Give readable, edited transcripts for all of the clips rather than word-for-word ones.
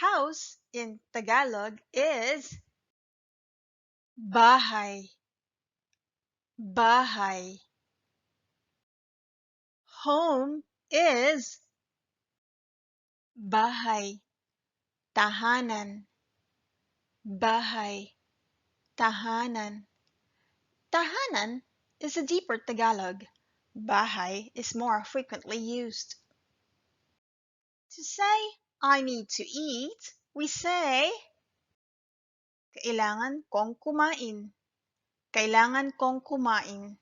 House in Tagalog is bahay, bahay. Home is bahay, tahanan, bahay, tahanan. Tahanan is a deeper Tagalog. Bahay is more frequently used. To say, I need to eat, we say, kailangan kong kumain. Kailangan kong kumain.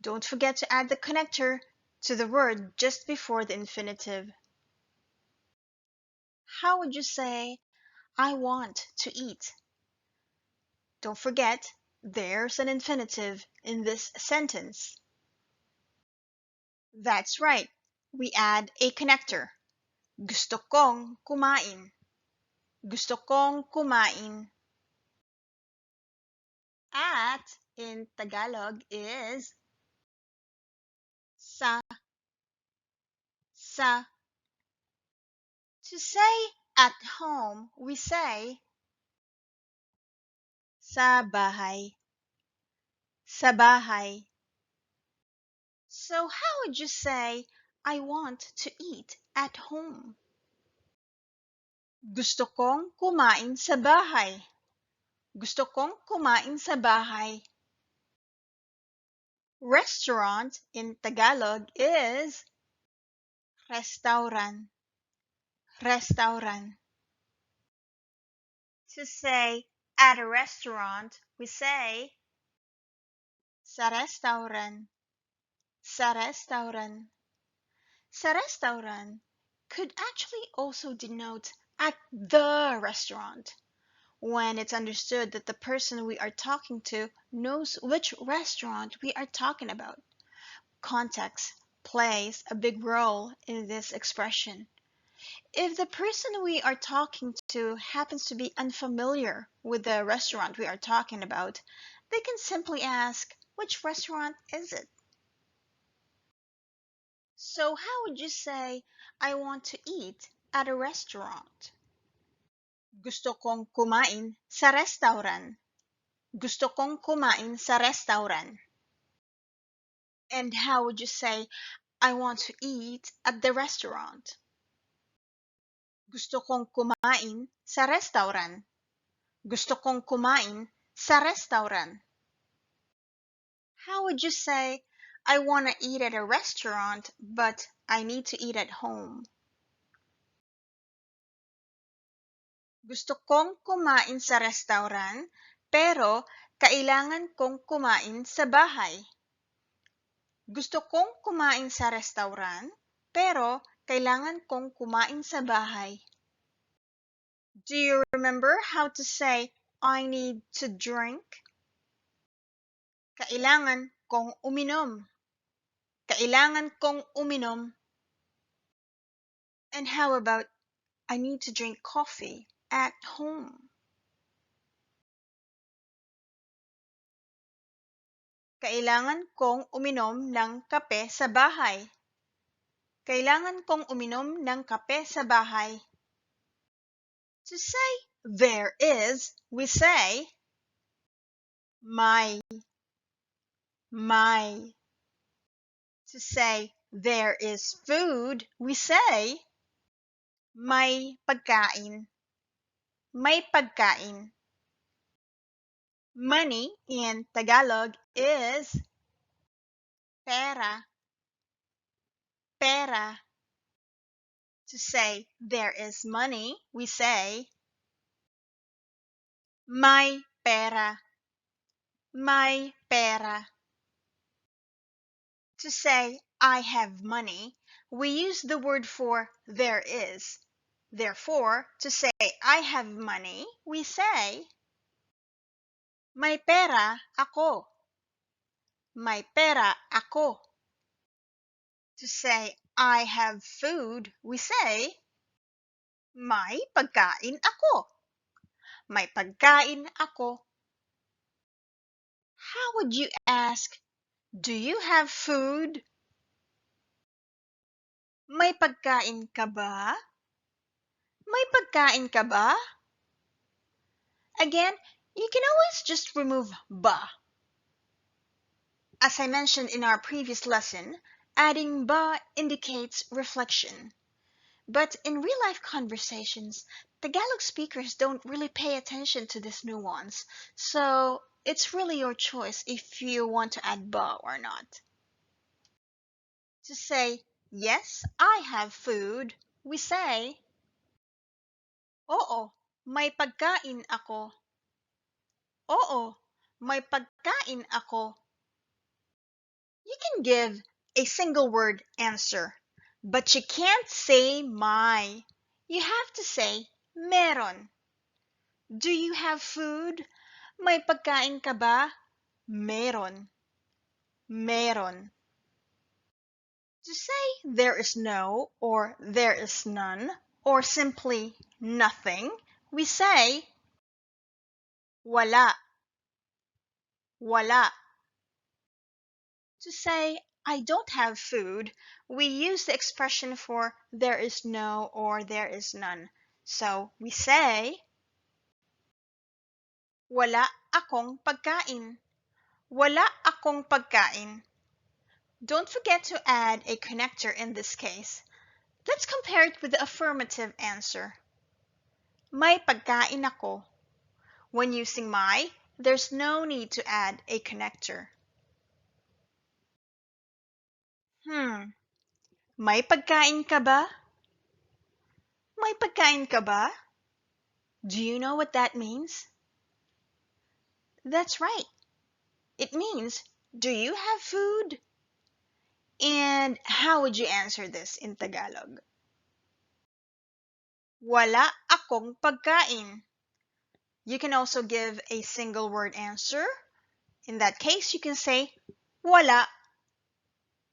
Don't forget to add the connector to the word just before the infinitive. How would you say, I want to eat? Don't forget, there's an infinitive in this sentence. That's right. We add a connector. Gusto kong kumain. Gusto kong kumain. At in Tagalog is sa. Sa. To say at home, we say sa bahay. Sa bahay. So how would you say, I want to eat at home? Gusto kong kumain sa bahay. Gusto kong kumain sa bahay. Restaurant in Tagalog is restaurant. Restaurant. To say at a restaurant, we say sa restaurant. Sa restaurant. Sa restaurant could actually also denote at the restaurant, when it's understood that the person we are talking to knows which restaurant we are talking about. Context plays a big role in this expression. If the person we are talking to happens to be unfamiliar with the restaurant we are talking about, they can simply ask, which restaurant is it? So how would you say, I want to eat at a restaurant? Gusto kong kumain sa restaurant. Gusto kong kumain sa restaurant. And how would you say, I want to eat at the restaurant? Gusto kong kumain sa restaurant. Gusto kong kumain sa restaurant. How would you say, I want to eat at a restaurant, but I need to eat at home? Gusto kong kumain sa restaurant, pero kailangan kong kumain sa bahay. Gusto kong kumain sa restaurant, pero kailangan kong kumain sa bahay. Do you remember how to say, I need to drink? Kailangan kong uminom. Kailangan kong uminom. And how about, I need to drink coffee at home? Kailangan kong uminom ng kape sa bahay. Kailangan kong uminom ng kape sa bahay. To say there is, we say may. May. To say there is food, we say may pagkain. May pagkain. Money in Tagalog is pera. Pera. To say there is money, we say may pera. May pera. To say I have money, we use the word for there is. Therefore, to say I have money, we say may pera ako. May pera ako. To say I have food, we say may pagkain ako. may pagkain ako. How would you ask, do you have food? May pagkain ka ba? May pagkain ka ba? Again, you can always just remove ba. As I mentioned in our previous lesson, adding ba indicates reflection. But in real-life conversations, Tagalog speakers don't really pay attention to this nuance, so it's really your choice if you want to add ba or not. To say, yes, I have food, we say, oo, may pagkain ako. Oo, may pagkain ako. You can give a single word answer, but you can't say my. You have to say meron. Do you have food? May pagkain ka ba? Meron. Meron. To say there is no or there is none or simply nothing, we say wala. Wala. To say I don't have food, we use the expression for there is no or there is none. So we say wala akong pagkain. Wala akong pagkain. Don't forget to add a connector in this case. Let's compare it with the affirmative answer. May pagkain ako. When using my, there's no need to add a connector. May pagkain ka ba? May pagkain ka ba? Do you know what that means? That's right. It means, do you have food? And how would you answer this in Tagalog? Wala akong pagkain. You can also give a single word answer. In that case, you can say wala.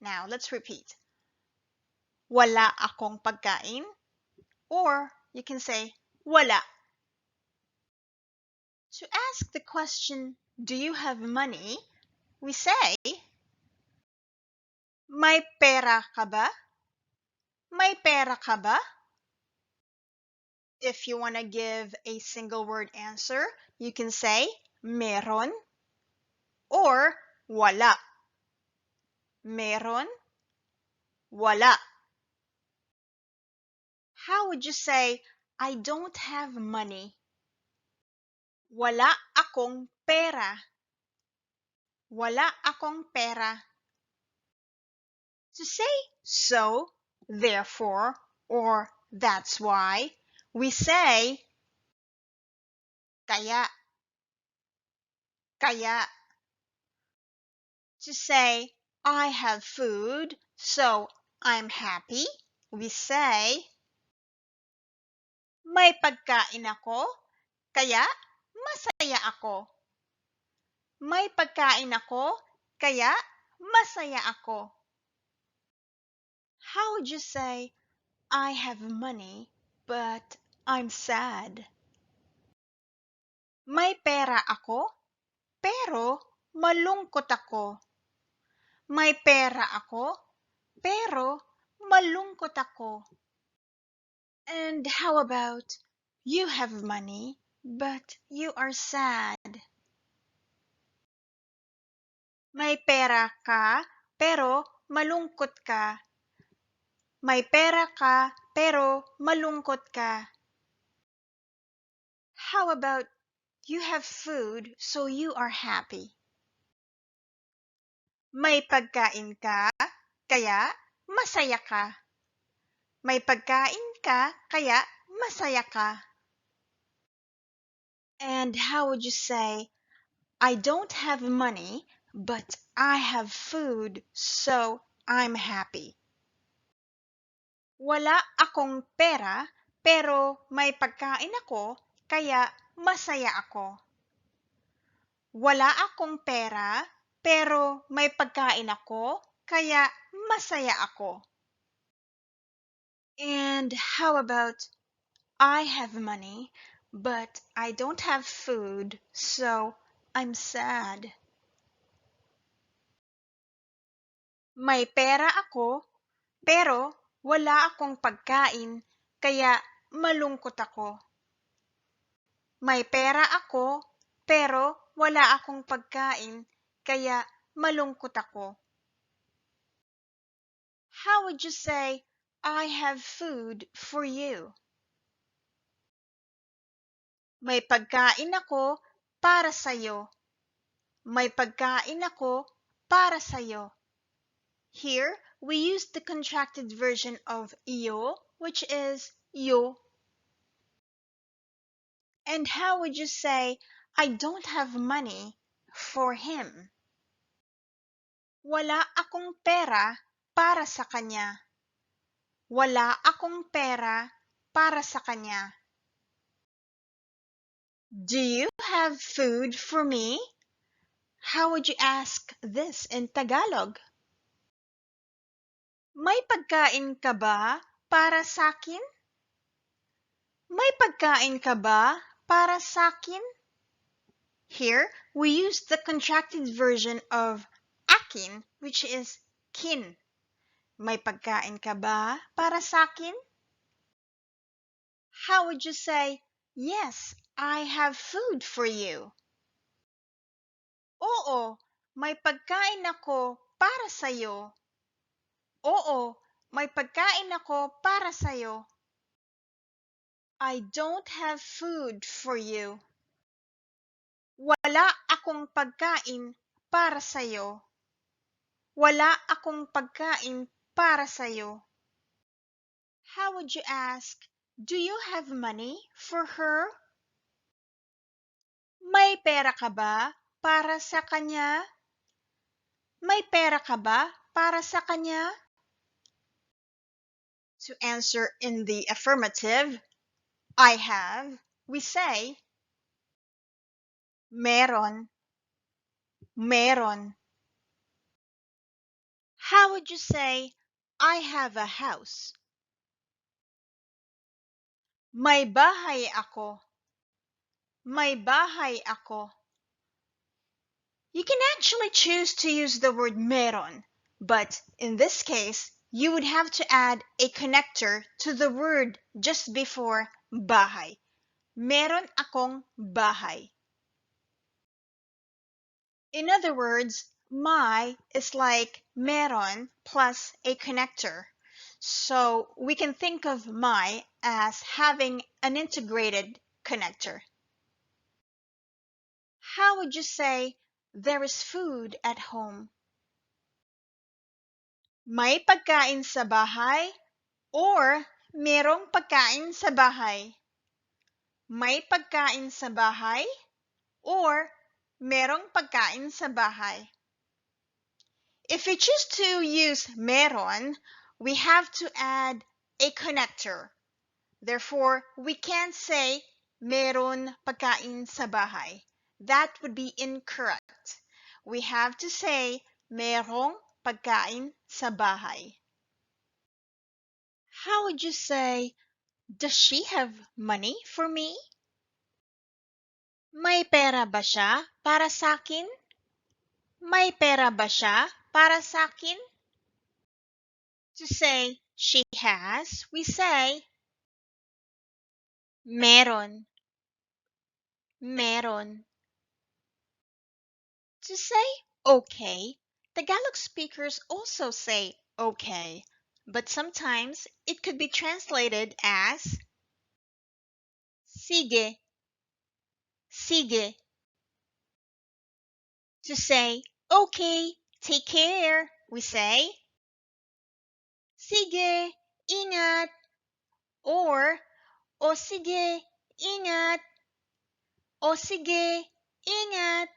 Now, let's repeat. Wala akong pagkain. Or you can say wala. To ask the question, do you have money? We say, may pera ka ba? May pera ka ba? If you want to give a single word answer, you can say meron or wala. Meron, wala. How would you say, I don't have money? Wala akong pera. Wala akong pera. To say so, therefore, or that's why, we say kaya. Kaya. To say I have food, so I'm happy, we say may pagkain ako, kaya masaya ako. May pagkain ako, kaya masaya ako. How would you say, I have money, but I'm sad? May pera ako, pero malungkot ako. May pera ako, pero malungkot ako. And how about, you have money, but you are sad? May pera ka, pero malungkot ka. May pera ka, pero malungkot ka. How about, you have food, so you are happy? May pagkain ka, kaya masaya ka. May pagkain ka, kaya masaya ka. And how would you say, I don't have money, but I have food, so I'm happy? Wala akong pera, pero may pagkain ako, kaya masaya ako. Wala akong pera, pero may pagkain ako, kaya masaya ako. And how about, I have money, but I don't have food, so I'm sad. May pera ako, pero wala akong pagkain, kaya malungkot ako. May pera ako, pero wala akong pagkain, kaya malungkot ako. How would you say, I have food for you? May pagkain ako para sa'yo. May pagkain ako para sa'yo. Here, we use the contracted version of yo, which is yo. And how would you say, I don't have money for him? Wala akong pera para sa kanya. Wala akong pera para sa kanya. Do you have food for me? How would you ask this in Tagalog? May pagkain ka ba para sakin? May pagkain ka ba para sakin? Here, we use the contracted version of akin, which is kin. May pagkain ka ba para sakin? How would you say, yes, I have food for you? Oo, may pagkain ako para sa'yo. Oo, may pagkain ako para sa'yo. I don't have food for you. Wala akong pagkain para sa'yo. Wala akong pagkain para sa'yo. How would you ask, do you have money for her? May pera ka ba para sa kanya? May pera ka ba para sa kanya? To answer in the affirmative, I have, we say, meron, meron. How would you say, I have a house? May bahay ako. May bahay ako. You can actually choose to use the word meron, but in this case, you would have to add a connector to the word just before bahay. Meron akong bahay. In other words, my is like meron plus a connector. So we can think of my as having an integrated connector. How would you say there is food at home? May pagkain sa bahay or merong pagkain sa bahay? May pagkain sa bahay or merong pagkain sa bahay? If we choose to use meron, we have to add a connector. Therefore, we can't say meron pagkain sa bahay. That would be incorrect. We have to say merong pagkain sa bahay. How would you say, does she have money for me? May pera ba siya para sakin? May pera ba siya para sakin? To say she has, we say meron, meron. To say okay, Tagalog speakers also say okay, but sometimes it could be translated as sige, sige. To say okay, take care, we say sige, ingat, or o sige, ingat, o sige, ingat.